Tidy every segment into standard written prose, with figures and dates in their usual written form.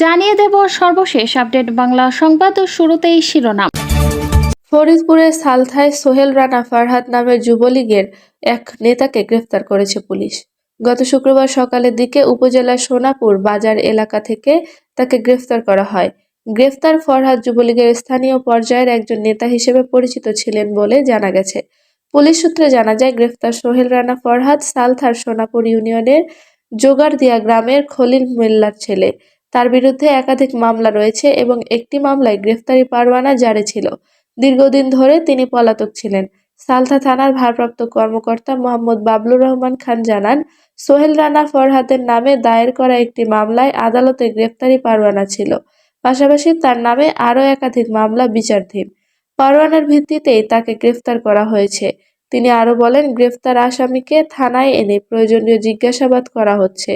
জানিয়ে দেব সর্বশেষ আপডেট বাংলা সংবাদ ও শুরুতেই শিরোনাম। ফরিদপুরের সালথায় সোহেল রানা ফারহাদ নামের যুবলীগের এক নেতাকে গ্রেফতার করেছে পুলিশ। গত শুক্রবার সকালের দিকে উপজেলার সোনাপুর বাজার এলাকা থেকে তাকে গ্রেফতার করা হয়। গ্রেফতার ফরহাদ যুবলীগের স্থানীয় পর্যায়ের একজন নেতা হিসেবে পরিচিত ছিলেন বলে জানা গেছে। পুলিশ সূত্রে জানা যায়, গ্রেফতার সোহেল রানা ফরহাদ সালথার সোনাপুর ইউনিয়নের জোগাড়দিয়া গ্রামের খলিল মোল্লার ছেলে। তার বিরুদ্ধে একাধিক মামলা রয়েছে এবং একটি মামলায় গ্রেফতারি পরোয়ানা জারি ছিল। দীর্ঘদিন ধরে তিনি পলাতক ছিলেন। সালথা থানার ভারপ্রাপ্ত কর্মকর্তা মোহাম্মদ বাবলুর রহমান খান জানান, সোহেল রানা ফরহাদের নামে দায়ের করা একটি মামলায় আদালতে গ্রেফতারি পরোয়ানা ছিল। পাশাপাশি তার নামে আরও একাধিক মামলা বিচারাধীন। পরোয়ানার ভিত্তিতেই তাকে গ্রেফতার করা হয়েছে। তিনি আরও বলেন, গ্রেফতার আসামিকে থানায় এনে প্রয়োজনীয় জিজ্ঞাসাবাদ করা হচ্ছে।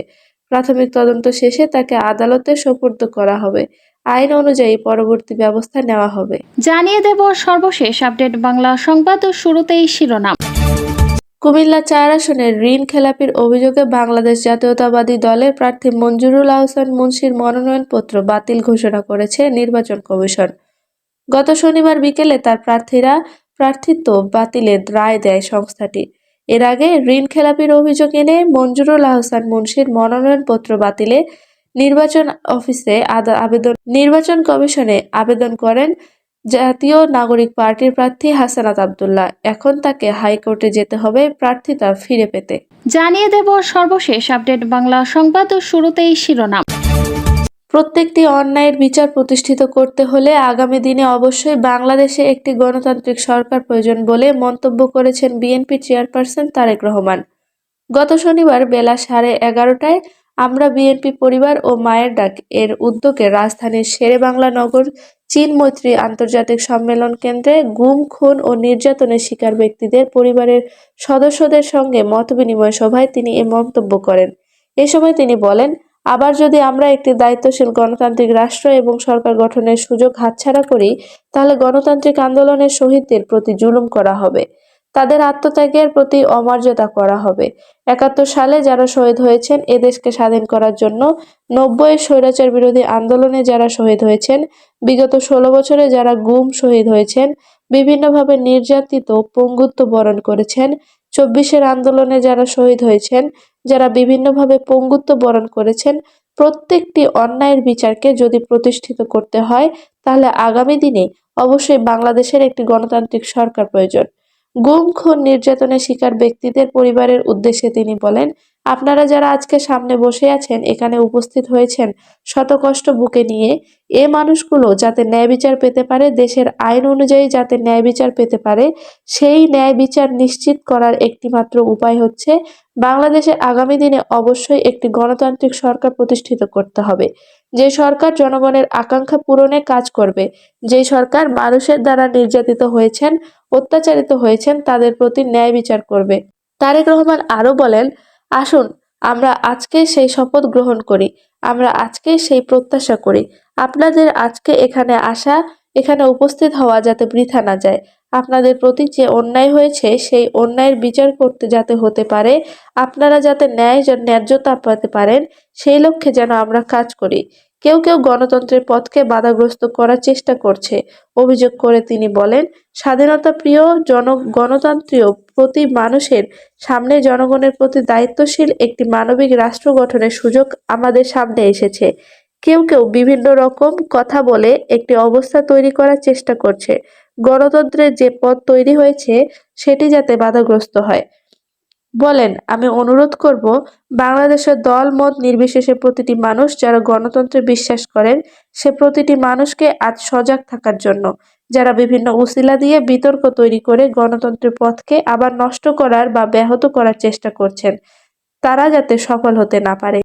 প্রাথমিক তদন্ত শেষে তাকে আদালতে সোপর্দ করা হবে। আইন অনুযায়ী পরবর্তী ব্যবস্থা নেওয়া হবে। জানিয়ে দেব সর্বশেষ আপডেট বাংলা সংবাদ ও শুরুতেই শিরোনাম। কুমিল্লা ৪ আসনের ঋণ খেলাপির অভিযোগে বাংলাদেশ জাতীয়তাবাদী দলের প্রার্থী মঞ্জুরুল আহসান মুন্সির মনোনয়নপত্র বাতিল ঘোষণা করেছে নির্বাচন কমিশন। গত শনিবার বিকেলে তার প্রার্থিত্ব বাতিলের রায় দেয় সংস্থাটি। এর আগে ঋণ খেলাপির অভিযোগ এনে মঞ্জুরুল আহসান মুন্সির মনোনয়নপত্র বাতিলে নির্বাচন কমিশনে আবেদন করেন জাতীয় নাগরিক পার্টির প্রার্থী হাসানাত আব্দুল্লাহ। এখন তাকে হাইকোর্টে যেতে হবে প্রার্থিতা ফিরে পেতে। জানিয়ে দেব সর্বশেষ আপডেট বাংলা সংবাদ ও শুরুতেই শিরোনাম। প্রত্যেকটি অন্যায়ের বিচার প্রতিষ্ঠিত করতে হলে আগামী দিনে অবশ্যই বাংলাদেশে একটি গণতান্ত্রিক সরকার প্রয়োজন বলে মন্তব্য করেছেন বিএনপি চেয়ারপারসন তারেক রহমান। গত শনিবার বেলা 11:30টায় আমরা বিএনপি পরিবার ও মায়ের ডাক এর উদ্যোগে রাজধানীর শেরেবাংলা নগর চীন মৈত্রী আন্তর্জাতিক সম্মেলন কেন্দ্রে গুম, খুন ও নির্যাতনের শিকার ব্যক্তিদের পরিবারের সদস্যদের সঙ্গে মতবিনিময় সভায় তিনি এ মন্তব্য করেন। এ সময় তিনি বলেন, আবার যদি আমরা একটি দায়িত্বশীল গণতান্ত্রিক রাষ্ট্র এবং সরকার গঠনের সুযোগ হাতছাড়া করি, তাহলে গণতান্ত্রিক আন্দোলনের শহীদদের প্রতি জুলুম করা হবে, তাদের আত্মত্যাগের প্রতি অমর্যাদা করা হবে। ৭১ সালে যারা শহীদ হয়েছেন এ দেশকে স্বাধীন করার জন্য, ৯০ স্বৈরাচার বিরোধী আন্দোলনে যারা শহীদ হয়েছেন, বিগত ১৬ বছরে যারা গুম শহীদ হয়েছেন, বিভিন্নভাবে নির্যাতিত পঙ্গুত্ব বরণ করেছেন, ২৪-এর আন্দোলনে যারা শহীদ হয়েছেন, যারা বিভিন্নভাবে পঙ্গুত্ব বরণ করেছেন, প্রত্যেকটি অন্যায়ের বিচারকে যদি প্রতিষ্ঠিত করতে হয়, তাহলে আগামী দিনে অবশ্যই বাংলাদেশের একটি গণতান্ত্রিক সরকার প্রয়োজন। গুম, খুন, নির্যাতনের শিকার ব্যক্তিদের পরিবারের উদ্দেশ্যে তিনি বলেন, আপনারা যারা আজকে সামনে বসে আছেন, এখানে উপস্থিত হয়েছেন শত কষ্ট বুকে নিয়ে, এ মানুষগুলো যাতে ন্যায় বিচার পেতে পারে, দেশের আইন অনুযায়ী যাতে ন্যায় বিচার পেতে পারে, সেই ন্যায় বিচার নিশ্চিত করার একটিমাত্র উপায় হচ্ছে বাংলাদেশে আগামী দিনে অবশ্যই একটি গণতান্ত্রিক সরকার প্রতিষ্ঠিত করতে হবে। যে সরকার জনগণের আকাঙ্ক্ষা পূরণে কাজ করবে, যে সরকার মানুষের দ্বারা নির্যাতিত হয়েছেন, অত্যাচারিত হয়েছেন, তাদের প্রতি ন্যায় বিচার করবে। তারেক রহমান আরও বলেন, আসুন আমরা আজকে সেই শপথ গ্রহণ করি, আমরা আজকে সেই প্রত্যাশা করি। আপনাদের আজকে এখানে আসা, এখানে উপস্থিত হওয়া যাতে বৃথা না যায়। আপনাদের প্রতি যে অন্যায় হয়েছে সেই অন্যায়ের বিচার করতে যাতে হতে পারে, আপনারা যাতে ন্যায্যতা পেতে পারেন, সেই লক্ষ্যে যেন আমরা কাজ করি। কেউ কেউ গণতন্ত্রের পথকে বাধাগ্রস্ত করার চেষ্টা করছে অভিযোগ করে তিনি বলেন, স্বাধীনতা প্রিয় গণতন্ত্রীয় প্রতি মানুষের সামনে জনগণের প্রতি দায়িত্বশীল একটি মানবিক রাষ্ট্র গঠনের সুযোগ আমাদের সামনে এসেছে। কেউ কেউ বিভিন্ন রকম কথা বলে একটি অবস্থা তৈরি করার চেষ্টা করছে। গণতন্ত্রের যে পথ তৈরি হয়েছে সেটি যাতে বাধাগ্রস্ত হয়। বলেন, আমি অনুরোধ করব বাংলাদেশের দল মত নির্বিশেষে প্রতিটি মানুষ যারা গণতন্ত্রে বিশ্বাস করেন, সে প্রতিটি মানুষকে আজ সজাগ থাকার জন্য। যারা বিভিন্ন উসিলা দিয়ে বিতর্ক তৈরি করে গণতন্ত্রের পথকে আবার নষ্ট করার বা ব্যাহত করার চেষ্টা করছেন, তারা যাতে সফল হতে না পারে।